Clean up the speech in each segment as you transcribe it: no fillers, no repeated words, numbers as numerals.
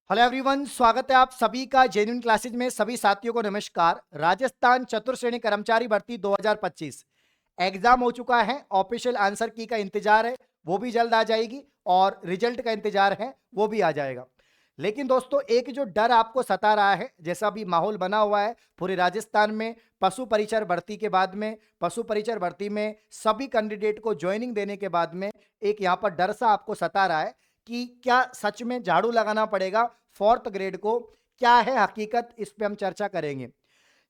Hello everyone, स्वागत है आप सभी का जेन्युइन क्लासेज में। सभी साथियों को नमस्कार। राजस्थान चतुर्थ श्रेणी कर्मचारी भर्ती 2025 एग्जाम हो चुका है। ऑफिशियल आंसर की का इंतजार है, वो भी जल्द आ जाएगी, और रिजल्ट का इंतजार है, वो भी आ जाएगा। लेकिन दोस्तों, एक जो डर आपको सता रहा है, जैसा भी माहौल बना हुआ है पूरे राजस्थान में, पशु परिचर भर्ती के बाद में, पशु परिचर भर्ती में सभी कैंडिडेट को ज्वाइनिंग देने के बाद में एक यहाँ पर डर सा आपको सता रहा है कि क्या सच में झाड़ू लगाना पड़ेगा फोर्थ ग्रेड को। क्या है हकीकत, इस पे हम चर्चा करेंगे।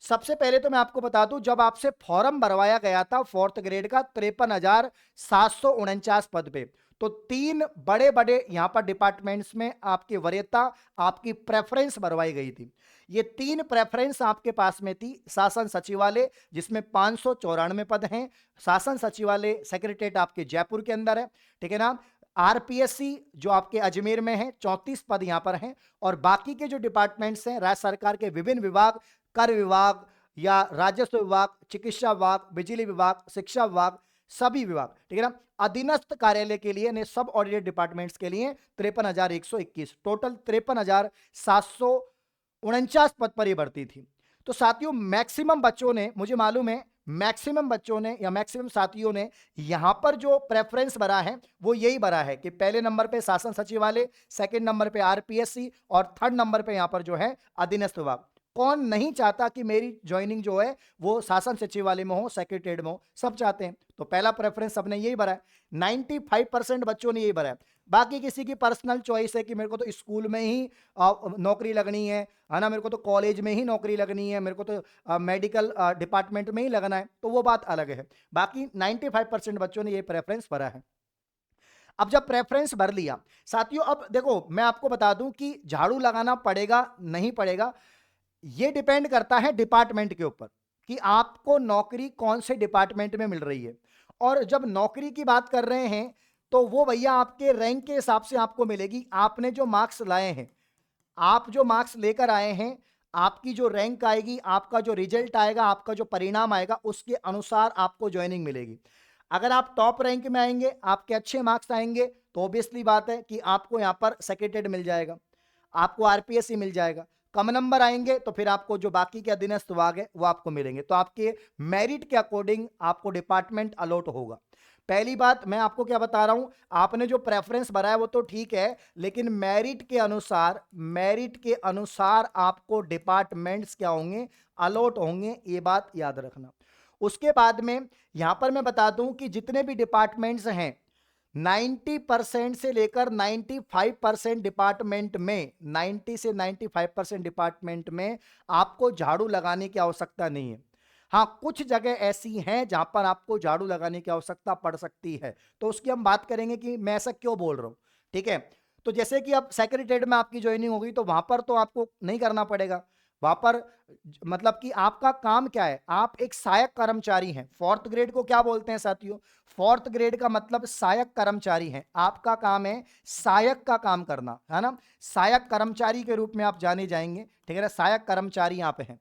सबसे पहले तो मैं आपको बता दूं, जब आपसे फॉर्म भरवाया गया था फोर्थ ग्रेड का 53,749 पद पे, तो तीन बड़े बड़े यहां पर डिपार्टमेंट्स में आपकी वरीयता, आपकी प्रेफरेंस भरवाई गई थी। ये तीन प्रेफरेंस आपके पास में थी। शासन सचिवालय, जिसमें 594 पद हैं। शासन सचिवालय सेक्रेटरीट आपके जयपुर के अंदर है, ठीक है ना। आरपीएससी जो आपके अजमेर में है, 34 पद यहां पर हैं। और बाकी के जो डिपार्टमेंट्स हैं, राज्य सरकार के विभिन्न विभाग, कर विभाग या राजस्व विभाग, चिकित्सा विभाग, बिजली विभाग, शिक्षा विभाग, सभी विभाग, ठीक है ना। अधीनस्थ कार्यालय के लिए, सब ऑडिटेड डिपार्टमेंट्स के लिए 53,121, टोटल 53,749 पद पर यह भर्ती थी। तो साथियों, मैक्सिमम बच्चों ने, मुझे मालूम है मैक्सिमम बच्चों ने या मैक्सिमम साथियों ने यहां पर जो प्रेफरेंस भरा है वो यही भरा है कि पहले नंबर पे शासन सचिवालय, सेकंड नंबर पे आरपीएससी, और थर्ड नंबर पे यहां पर जो है अधीनस्थ विभाग। कौन नहीं चाहता कि मेरी ज्वाइनिंग जो है वो शासन सचिवालय में हो, सेक्रेटरीट में हो? सब चाहते हैं। तो पहला प्रेफरेंस सबने यही भरा है। 95% बच्चों ने यही भरा है। बाकी किसी की पर्सनल चॉइस है कि मेरे को तो स्कूल में ही नौकरी लगनी है ना, मेरे को तो कॉलेज में ही नौकरी लगनी है, मेरे को तो मेडिकल डिपार्टमेंट में ही लगना है, तो वो बात अलग है। बाकी 95% बच्चों ने ये प्रेफरेंस भरा है। अब जब प्रेफरेंस भर लिया साथियों, अब देखो मैं आपको बता दूं कि झाड़ू लगाना पड़ेगा नहीं पड़ेगा, ये डिपेंड करता है डिपार्टमेंट के ऊपर कि आपको नौकरी कौन से डिपार्टमेंट में मिल रही है। और जब नौकरी की बात कर रहे हैं तो वो भैया आपके रैंक के हिसाब से आपको मिलेगी। आपने जो मार्क्स लाए हैं, आप जो मार्क्स लेकर आए हैं, आपकी जो रैंक आएगी, आपका जो रिजल्ट आएगा, आपका जो परिणाम आएगा, उसके अनुसार आपको ज्वाइनिंग मिलेगी। अगर आप टॉप रैंक में आएंगे, आपके अच्छे मार्क्स आएंगे, तो ऑब्वियसली बात है कि आपको यहां पर सेक्रेटरीट मिल जाएगा, आपको आरपीएससी मिल जाएगा। कम नंबर आएंगे तो फिर आपको जो बाकी के अधीनस्थ विभाग है वो आपको मिलेंगे। तो आपके मेरिट के अकॉर्डिंग आपको डिपार्टमेंट अलॉट होगा। पहली बात मैं आपको क्या बता रहा हूं, आपने जो प्रेफरेंस भरा है वो तो ठीक है, लेकिन मेरिट के अनुसार आपको डिपार्टमेंट्स क्या होंगे, अलॉट होंगे, ये बात याद रखना। उसके बाद में यहां पर मैं बता दूं कि जितने भी डिपार्टमेंट्स हैं, 90% से लेकर 95% डिपार्टमेंट में, 90 से 95% डिपार्टमेंट में आपको झाड़ू लगाने की आवश्यकता नहीं है। हाँ, कुछ जगह ऐसी हैं जहां पर आपको झाड़ू लगाने की आवश्यकता पड़ सकती है, तो उसकी हम बात करेंगे कि मैं ऐसा क्यों बोल रहा हूं। ठीक है, तो जैसे कि अब सेक्रेटरीट में आपकी ज्वाइनिंग होगी तो वहां पर तो आपको नहीं करना पड़ेगा। वहां पर मतलब कि आपका काम क्या है, आप एक सहायक कर्मचारी हैं। फोर्थ ग्रेड को क्या बोलते हैं साथियों? फोर्थ ग्रेड का मतलब सहायक कर्मचारी है। आपका काम है सहायक का काम करना, है ना। सहायक कर्मचारी के रूप में आप जाने जाएंगे, ठीक है ना। सहायक कर्मचारी यहाँ पे हैं,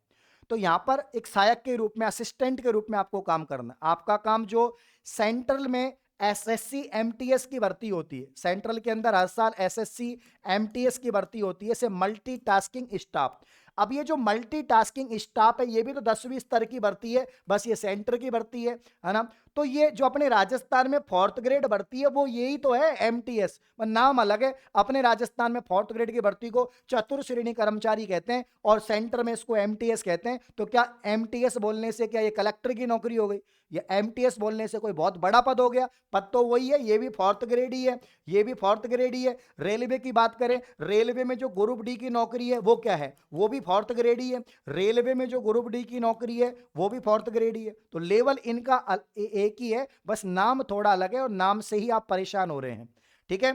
तो यहां पर एक सहायक के रूप में, असिस्टेंट के रूप में आपको काम करना। आपका काम जो सेंट्रल में एसएससी एमटीएस की भर्ती होती है, सेंट्रल के अंदर हर साल एसएससी एमटीएस की भर्ती होती है, से मल्टीटास्किंग स्टाफ। अब ये जो मल्टीटास्किंग स्टाफ है, ये भी तो 10वीं स्तर की भर्ती है, बस ये सेंटर की भर्ती है ना। तो ये जो अपने राजस्थान में फोर्थ ग्रेड भर्ती है वो यही तो है, एमटीएस, नाम अलग है। अपने राजस्थान में फोर्थ ग्रेड की भर्ती को चतुर्थ श्रेणी कर्मचारी कहते हैं और सेंटर में इसको एमटीएस कहते हैं। तो क्या एमटीएस बोलने से क्या ये कलेक्टर की नौकरी हो गई? ये एमटीएस बोलने से कोई बहुत बड़ा पद हो गया? पद तो वही है, ये भी फोर्थ ग्रेड ही है, ये भी फोर्थ ग्रेड ही है। रेलवे की बात करें, रेलवे में जो ग्रुप डी की नौकरी है वो क्या है, वो भी फोर्थ ग्रेड ही है। रेलवे में जो ग्रुप डी की नौकरी है वो भी फोर्थ ग्रेड ही है। तो लेवल इनका एक ही है, बस नाम थोड़ा अलग है, और नाम से ही आप परेशान हो रहे हैं। ठीक है,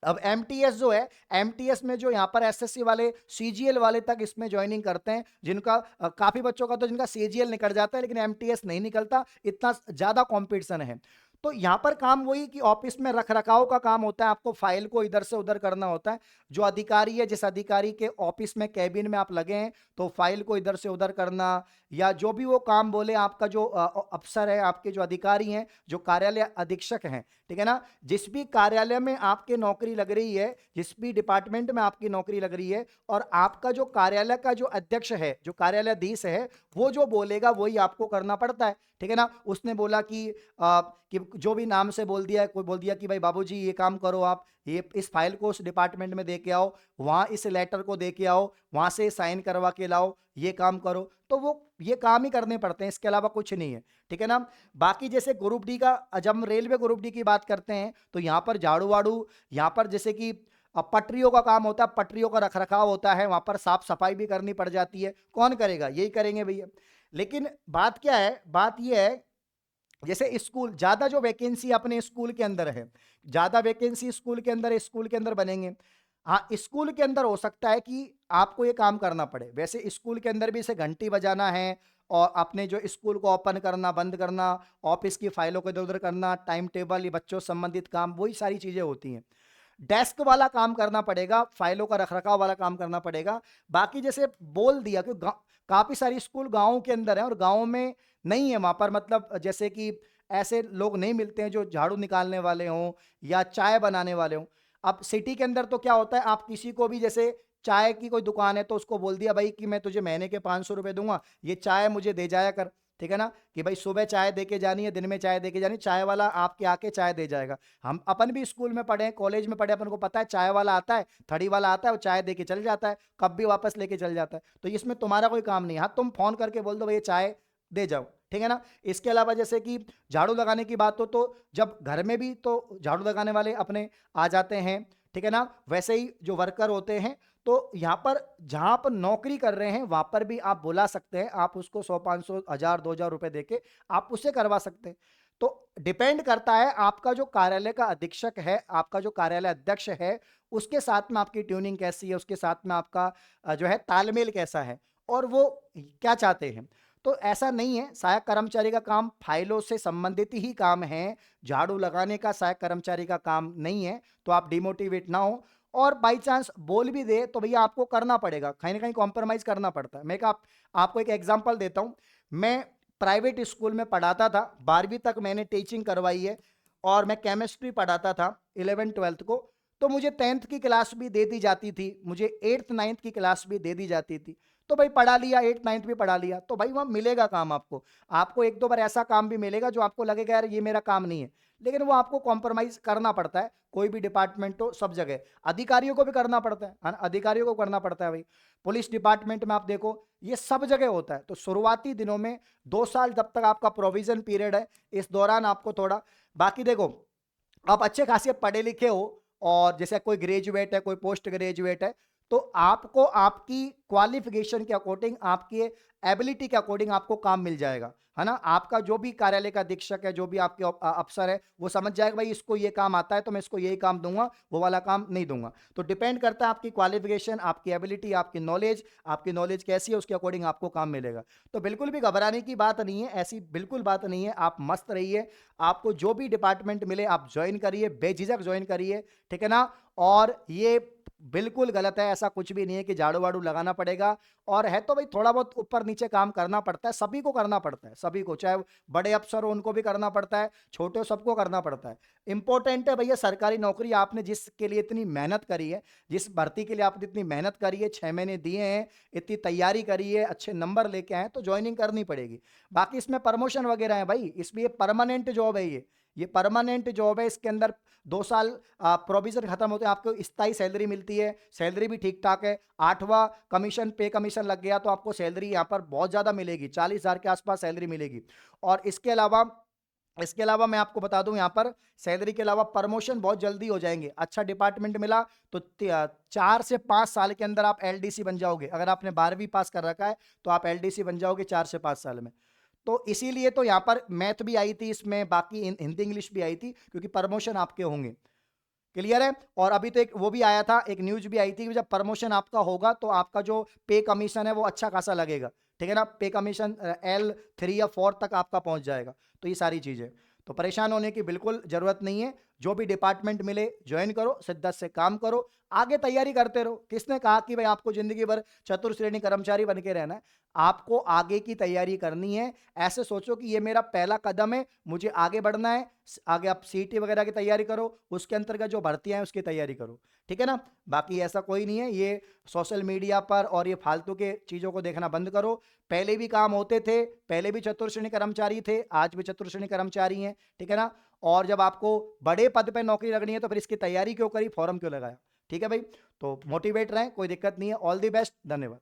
अब एमटीएस जो है, एमटीएस में जो यहां पर एसएससी वाले, सीजीएल वाले तक इसमें ज्वाइनिंग करते हैं, जिनका काफी बच्चों का तो जिनका सीजीएल निकल जाता है लेकिन एमटीएस नहीं निकलता, इतना ज्यादा कंपटीशन है। तो यहाँ पर काम वही कि ऑफिस में रख रखाव का काम होता है, आपको फाइल को इधर से उधर करना होता है। जो अधिकारी है, जिस अधिकारी के ऑफिस में कैबिन में आप लगे हैं, तो फाइल को इधर से उधर करना, या जो भी वो काम बोले आपका जो अफसर है, आपके जो अधिकारी हैं, जो कार्यालय अधीक्षक हैं, ठीक है ना, जिस भी कार्यालय में आपके नौकरी लग रही है, जिस भी डिपार्टमेंट में आपकी नौकरी लग रही है, और आपका जो कार्यालय का जो अध्यक्ष है, जो कार्यालयाधीश है, वो जो बोलेगा वही आपको करना पड़ता है, ठीक है ना। उसने बोला कि जो भी नाम से बोल दिया, कोई बोल दिया कि भाई बाबूजी ये काम करो, आप ये इस फाइल को उस डिपार्टमेंट में दे के आओ, वहां इस लेटर को दे के आओ, वहां से साइन करवा के लाओ, ये काम करो, तो वो ये काम ही करने पड़ते हैं, इसके अलावा कुछ नहीं है, ठीक है ना। बाकी जैसे ग्रुप डी का, जब हम रेलवे ग्रुप डी की बात करते हैं, तो यहाँ पर झाड़ू वाड़ू, यहाँ पर जैसे कि पटरियों का काम होता है, पटरियों का रखरखाव होता है, वहां पर साफ सफाई भी करनी पड़ जाती है, कौन करेगा, यही करेंगे भैया। लेकिन बात क्या है, बात यह है, जैसे स्कूल, ज्यादा जो वैकेंसी अपने स्कूल के अंदर है, ज्यादा वैकेंसी स्कूल के अंदर, स्कूल के अंदर बनेंगे, हाँ स्कूल के अंदर हो सकता है कि आपको ये काम करना पड़े। वैसे स्कूल के अंदर भी इसे घंटी बजाना है, और अपने जो स्कूल को ओपन करना बंद करना, ऑफिस की फाइलों को इधर उधर करना, टाइम टेबल, ये बच्चों से संबंधित काम, वही सारी चीजें होती हैं। डेस्क वाला काम करना पड़ेगा, फाइलों का रखरखाव वाला काम करना पड़ेगा। बाकी जैसे बोल दिया कि काफी सारी स्कूल गाँव के अंदर है, और गाँव में नहीं है, वहां पर मतलब जैसे कि ऐसे लोग नहीं मिलते हैं जो झाड़ू निकालने वाले हों या चाय बनाने वाले हों। अब सिटी के अंदर तो क्या होता है, आप किसी को भी, जैसे चाय की कोई दुकान है तो उसको बोल दिया भाई कि मैं तुझे महीने के 500 रुपए दूंगा, ये चाय मुझे दे जाया कर, ठीक है ना, कि भाई सुबह चाय दे के जानी है, दिन में चाय दे के जानी, चाय वाला आपके आके चाय दे जाएगा। हम अपन भी स्कूल में पढ़े, कॉलेज में पढ़े, अपन को पता है चाय वाला आता है, थड़ी वाला आता है, वो चाय दे के चल जाता है, कब भी वापस लेके चल जाता है। तो इसमें तुम्हारा कोई काम नहीं है, हाँ तुम फोन करके बोल दो भाई चाय दे जाओ, ठीक है ना। इसके अलावा जैसे कि झाड़ू लगाने की बात हो, तो जब घर में भी तो झाड़ू लगाने वाले अपने आ जाते हैं, ठीक है ना, वैसे ही जो वर्कर होते हैं, तो यहाँ पर जहां पर नौकरी कर रहे हैं वहां पर भी आप बुला सकते हैं, आप उसको 100 500 1000 2000 रुपए देके आप उससे करवा सकते हैं। तो डिपेंड करता है आपका जो कार्यालय का अधीक्षक है, आपका जो कार्यालय अध्यक्ष है, उसके साथ में आपकी ट्यूनिंग कैसी है, उसके साथ में आपका जो है तालमेल कैसा है, और वो क्या चाहते हैं। तो ऐसा नहीं है, सहायक कर्मचारी का काम फाइलों से संबंधित ही काम है, झाड़ू लगाने का सहायक कर्मचारी का काम नहीं है। तो आप डिमोटिवेट ना हो, और बाई चांस बोल भी दे तो भैया आपको करना पड़ेगा, कहीं ना कहीं कॉम्प्रोमाइज करना पड़ता है। आपको एक एग्जांपल देता हूं। मैं प्राइवेट स्कूल में पढ़ाता था, 12वीं तक मैंने टीचिंग करवाई है, और मैं केमिस्ट्री पढ़ाता था 11th 12th को। तो मुझे 10th की क्लास भी दे दी जाती थी, मुझे 8th 9th की क्लास भी दे दी जाती थी। तो भाई पढ़ा लिया, 8th 9th भी पढ़ा लिया, तो भाई वहां मिलेगा काम आपको। आपको एक दो बार ऐसा काम भी मिलेगा जो आपको लगेगा यार ये मेरा काम नहीं है, लेकिन वो आपको कॉम्प्रोमाइज करना पड़ता है। कोई भी डिपार्टमेंट हो, सब जगह अधिकारियों को भी करना पड़ता है ना, अधिकारियों को करना पड़ता है भाई। पुलिस डिपार्टमेंट में आप देखो, ये सब जगह होता है। तो शुरुआती दिनों में 2 साल जब तक आपका प्रोविजन पीरियड है, इस दौरान आपको थोड़ा, बाकी देखो आप अच्छे खासे पढ़े लिखे हो, और जैसे कोई ग्रेजुएट है, कोई पोस्ट ग्रेजुएट है, तो आपको आपकी क्वालिफिकेशन के अकॉर्डिंग, आपके एबिलिटी के अकॉर्डिंग आपको काम मिल जाएगा, है ना। आपका जो भी कार्यालय का अधीक्षक है, जो भी आपके अफसर है, वो समझ जाएगा भाई इसको ये काम आता है तो मैं इसको यही काम दूंगा, वो वाला काम नहीं दूंगा। तो डिपेंड करता है आपकी क्वालिफिकेशन, आपकी एबिलिटी, आपकी नॉलेज कैसी है, उसके अकॉर्डिंग आपको काम मिलेगा। तो बिल्कुल भी घबराने की बात नहीं है, ऐसी बिल्कुल बात नहीं है, आप मस्त रहिए। आपको जो भी डिपार्टमेंट मिले आप ज्वाइन करिए, बेझिझक ज्वाइन करिए, ठीक है ना। और ये बिल्कुल गलत है, ऐसा कुछ भी नहीं है कि झाड़ू वाड़ू लगाना पड़ेगा। और है तो भाई थोड़ा बहुत ऊपर नीचे काम करना पड़ता है, सभी को करना पड़ता है, सभी को, चाहे बड़े अफसर हो उनको भी करना पड़ता है, छोटे हो सबको करना पड़ता है। इंपॉर्टेंट है भैया सरकारी नौकरी, आपने जिसके लिए इतनी मेहनत करी है, जिस भर्ती के लिए आपने इतनी मेहनत करी है, 6 महीने दिए हैं, इतनी तैयारी करी है, अच्छे नंबर लेके आए, तो ज्वाइनिंग करनी पड़ेगी। बाकी इसमें प्रमोशन वगैरह है भाई, इसलिए परमानेंट जॉब है ये परमानेंट जॉब है। इसके अंदर 2 साल प्रोविजन खत्म होते हैं, आपको स्थायी सैलरी मिलती है, सैलरी भी ठीक ठाक है। 8वां कमीशन, पे कमीशन लग गया तो आपको सैलरी यहाँ पर बहुत ज्यादा मिलेगी, 40,000 के आसपास सैलरी मिलेगी। और इसके अलावा मैं आपको बता दूं, यहाँ पर सैलरी के अलावा प्रमोशन बहुत जल्दी हो जाएंगे। अच्छा डिपार्टमेंट मिला तो 4 से 5 साल के अंदर आप एलडीसी बन जाओगे। अगर आपने 12वीं पास कर रखा है तो आप एलडीसी बन जाओगे 4 से 5 साल में। तो इसीलिए तो यहाँ पर मैथ भी आई थी इसमें, बाकी हिंदी इंग्लिश भी आई थी, क्योंकि प्रमोशन आपके होंगे। क्लियर है। और अभी तो एक वो भी आया था, एक न्यूज भी आई थी कि जब प्रमोशन आपका होगा तो आपका जो पे कमीशन है वो अच्छा खासा लगेगा, ठीक है ना। पे कमीशन L3 या 4 तक आपका पहुंच जाएगा। तो ये सारी चीजें, तो परेशान होने की बिल्कुल जरूरत नहीं है। जो भी डिपार्टमेंट मिले ज्वाइन करो, शिद्दत से काम करो, आगे तैयारी करते रहो। किसने कहा कि भाई आपको जिंदगी भर चतुर श्रेणी कर्मचारी बन के रहना है? आपको आगे की तैयारी करनी है। ऐसे सोचो कि ये मेरा पहला कदम है, मुझे आगे बढ़ना है। आगे आप सीटी वगैरह की तैयारी करो, उसके अंतर्गत जो भर्तियां हैं उसकी तैयारी करो, ठीक है ना। बाकी ऐसा कोई नहीं है। ये सोशल मीडिया पर और ये फालतू के चीजों को देखना बंद करो। पहले भी काम होते थे, पहले भी चतुर श्रेणी कर्मचारी थे, आज भी चतुर श्रेणी कर्मचारी हैं, ठीक है ना। और जब आपको बड़े पद पर नौकरी लगनी है तो फिर इसकी तैयारी क्यों करी, फॉर्म क्यों लगाया, ठीक है भाई। तो मोटिवेट रहें, कोई दिक्कत नहीं है। ऑल दी बेस्ट, धन्यवाद।